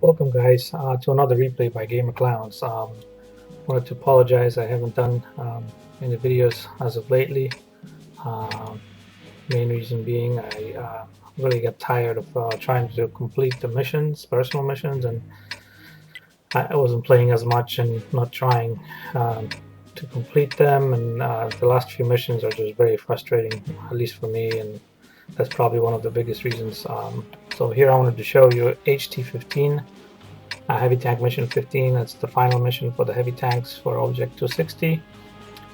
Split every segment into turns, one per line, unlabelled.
Welcome, guys, to another replay by Gamer Clowns. Wanted to apologize. I haven't done any videos as of lately. Um, Main reason being I really got tired of trying to complete the missions, personal missions, and I wasn't playing as much and not trying um, to complete them. And the last few missions are just very frustrating, at least for me, and that's probably one of the biggest reasons. So here I wanted to show you HT-15. Heavy Tank Mission 15, that's the final mission for the heavy tanks for Object 260.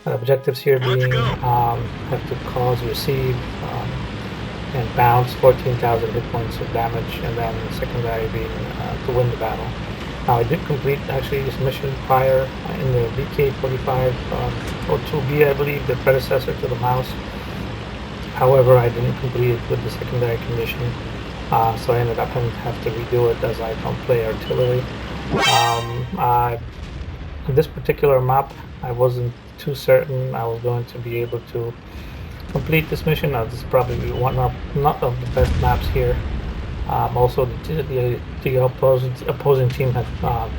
Objectives here being have to cause, receive, and bounce 14,000 hit points of damage, and then the secondary being to win the battle. Now, I did complete actually this mission prior in the BK-45 or 2B, I believe, the predecessor to the mouse. However, I didn't complete it with the secondary condition, so I ended up having to redo it as I don't play artillery. In this particular map, I wasn't too certain I was going to be able to complete this mission. Now, this is probably one of not of the best maps here. Also, the opposing team had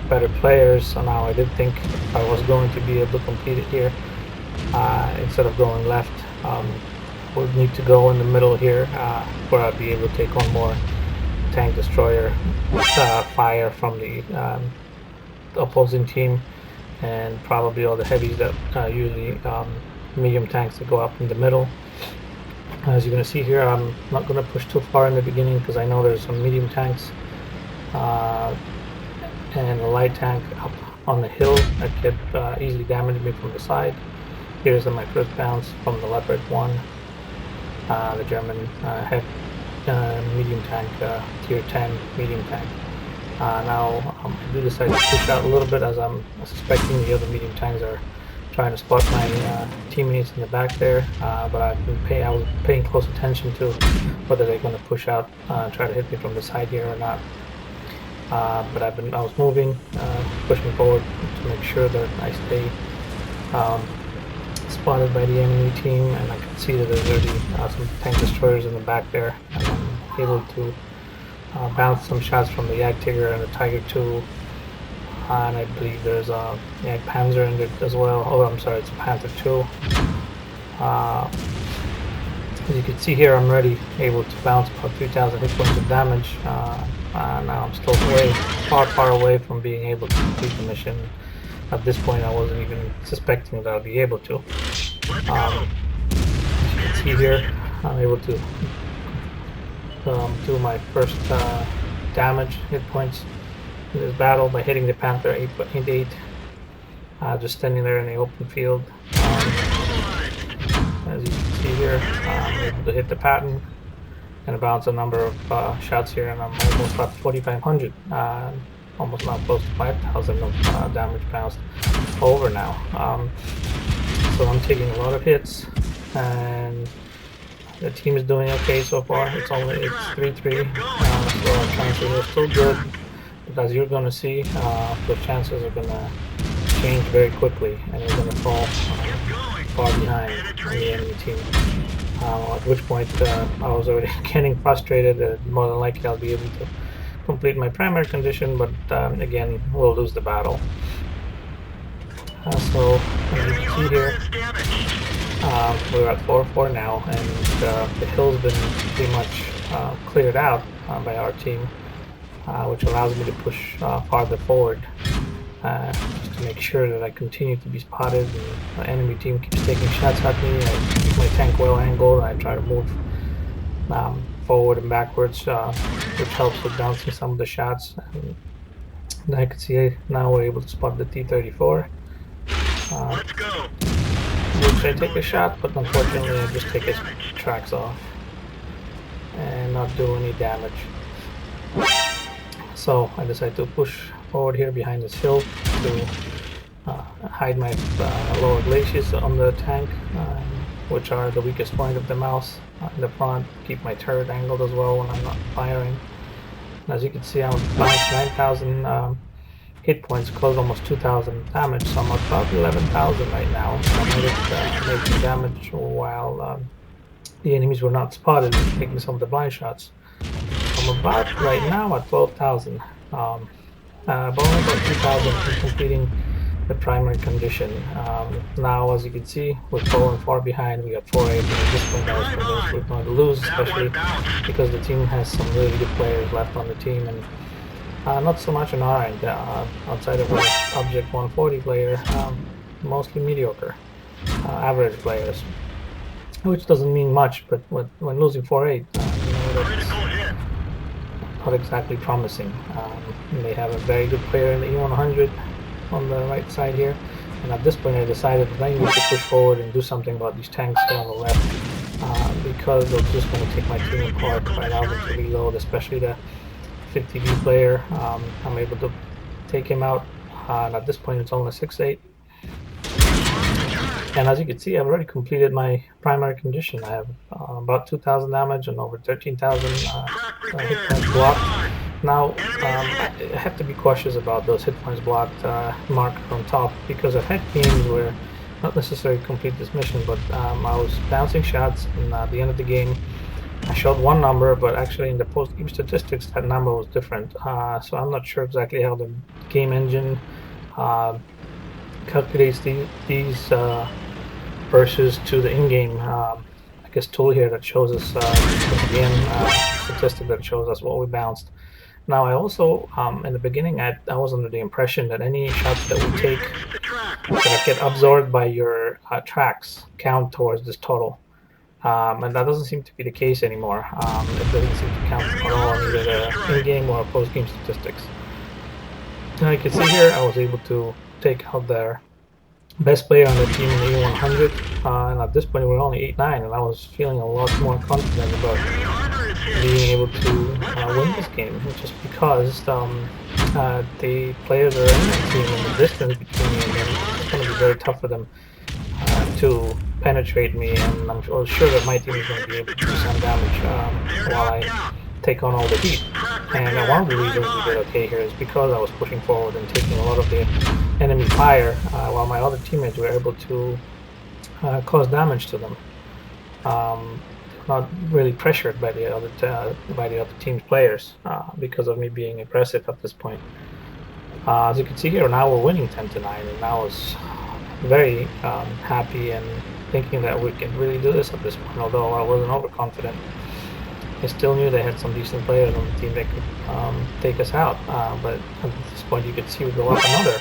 better players, so now I did think if I was going to be able to complete it here, instead of going left, would need to go in the middle here, where I'd be able to take on more tank destroyer fire from the opposing team, and probably all the heavies that usually medium tanks that go up in the middle. As you're going to see here, I'm not going to push too far in the beginning because I know there's some medium tanks and a light tank up on the hill that could easily damage me from the side. Here's my first bounce from the Leopard 1, the German head medium tank, tier 10 medium tank. Now I do decide to push out a little bit as I'm suspecting the other medium tanks are trying to spot my teammates in the back there, but I was paying close attention to whether they're going to push out, try to hit me from the side here or not. But I was moving, pushing forward to make sure that I stay spotted by the enemy team, and I can see that there's already some tank destroyers in the back there, and I'm able to bounce some shots from the Jagdtiger and the Tiger II, and I believe there's a Panzer in it as well. Oh, I'm sorry, it's a Panther II. As you can see here, I'm already able to bounce about 3,000 hit points of damage. Now I'm still far away from being able to complete the mission. At this point, I wasn't even suspecting that I'd be able to. As you can see here, I'm able to do my first damage hit points in this battle by hitting the Panther 8-8, just standing there in the open field. As you can see here, I'm able to hit the pattern and bounce a number of shots here, and I'm almost at 4,500, almost now close to 5,000 of damage bounced over now. So I'm taking a lot of hits, and the team is doing okay so far. It's 3-3, so our chances are still good. But as you're going to see, the chances are going to change very quickly, and we're going to fall far behind the enemy team. At which point I was already getting frustrated that more than likely I'll be able to complete my primary condition, but again, we'll lose the battle. So as you can see here, we're at 4-4 now, and the hill's been pretty much cleared out by our team, which allows me to push farther forward, just to make sure that I continue to be spotted and the enemy team keeps taking shots at me. I keep my tank well angled, and I try to move forward and backwards, which helps with bouncing some of the shots. And I can see now we're able to spot the T-34.
Let's go.
Which I take a shot, but unfortunately I just take his tracks off and not do any damage. So I decide to push forward here behind this hill to hide my lower glaciers on the tank, which are the weakest point of the mouse in the front. Keep my turret angled as well when I'm not firing. And as you can see, I'm bounced 9,000 hit points, close almost 2,000 damage, so I'm about 11,000 right now. I made making damage while the enemies were not spotted and taking some of the blind shots. I'm about right now at 12,000. But only about 2,000 from completing the primary condition. Now, as you can see, we're falling far behind. We got 4-8, and at this point I was convinced we're going to lose, especially because the team has some really good players left on the team, and not so much on our end. Outside of our Object 140 player, mostly mediocre, average players, which doesn't mean much, but when losing 4-8, that's not exactly promising. They have a very good player in the E100 on the right side here, and at this point I decided that I need to push forward and do something about these tanks here on the left, because they're just going to take my team apart if I allow them to reload, especially the 50V player. I'm able to take him out, and at this point it's only 6-8. And as you can see, I've already completed my primary condition. I have about 2,000 damage and over 13,000 hit points blocked. Now, I have to be cautious about those hit points blocked marker on top, because I've had games where not necessarily complete this mission, but I was bouncing shots, and at the end of the game, I showed one number, but actually in the post-game statistics, that number was different. So I'm not sure exactly how the game engine calculates these versus to the in-game, I guess, tool here that shows us again statistic that shows us what we bounced. Now, I also in the beginning I was under the impression that any shots that we take that get absorbed by your tracks count towards this total. And that doesn't seem to be the case anymore. It doesn't seem to count at all on either the in-game or post-game statistics. Now you can see here I was able to take out their best player on the team in the E100, and at this point we were only 8-9, and I was feeling a lot more confident about being able to win this game, just because the players are in that team, and the distance between me and them, it's going to be very tough for them to penetrate me, and I'm sure that my team is going to be able to do some damage while I take on all the heat. And one of the reasons we did okay here is because I was pushing forward and taking a lot of the enemy fire, while my other teammates were able to cause damage to them. Not really pressured by the other team's players because of me being aggressive at this point. As you can see here, now we're winning 10-9, and I was very happy and thinking that we can really do this at this point. Although I wasn't overconfident, I still knew they had some decent players on the team that could take us out. But at this point, you could see we go up another.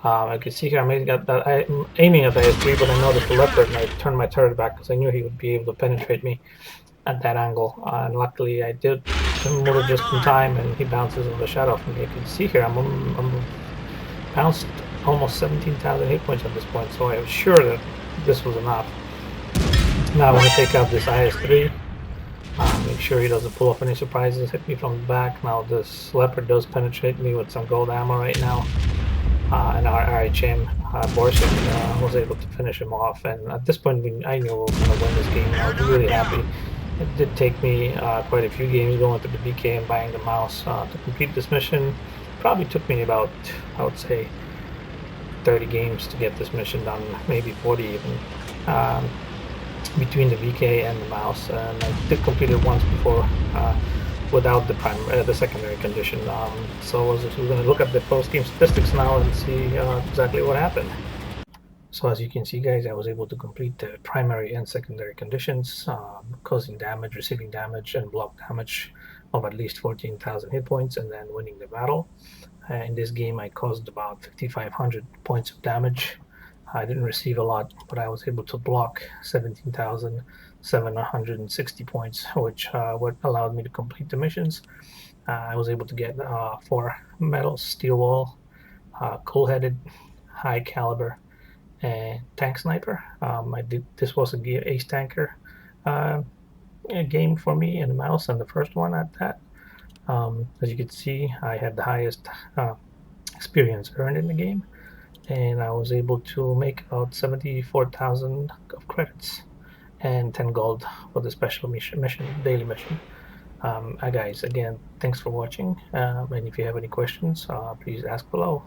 I could see here I'm aiming at that IS-3, but I noticed the Leopard, and I turned my turret back because I knew he would be able to penetrate me at that angle. And luckily, I did move it just in time, and he bounces on the shadow from me. You can see here I'm bounced almost 17,000 hit points at this point, so I was sure that this was enough. Now I want to take out this IS-3. Make sure he doesn't pull off any surprises, hit me from the back. Now this Leopard does penetrate me with some gold ammo right now. And our RHM, Borsig, was able to finish him off. And at this point, I knew we were going to win this game. I was really happy. It did take me quite a few games going to the BK and buying the mouse to complete this mission. Probably took me about, I would say, 30 games to get this mission done, maybe 40 even, between the VK and the mouse. And I did complete it once before without the secondary condition. So we're going to look at the post-game statistics now and see exactly what happened. So as you can see, guys, I was able to complete the primary and secondary conditions, causing damage, receiving damage, and block damage of at least 14,000 hit points, and then winning the battle. In this game, I caused about 5,500 points of damage. I didn't receive a lot, but I was able to block 17,760 points, which what allowed me to complete the missions. I was able to get 4 medals: steel wall, cool-headed, high caliber, and tank sniper. This was a ace tanker a game for me in the mouse, and the first one at that. As you can see, I had the highest experience earned in the game, and I was able to make about 74,000 of credits and 10 gold for the special daily mission. Guys, again, thanks for watching, and if you have any questions, please ask below.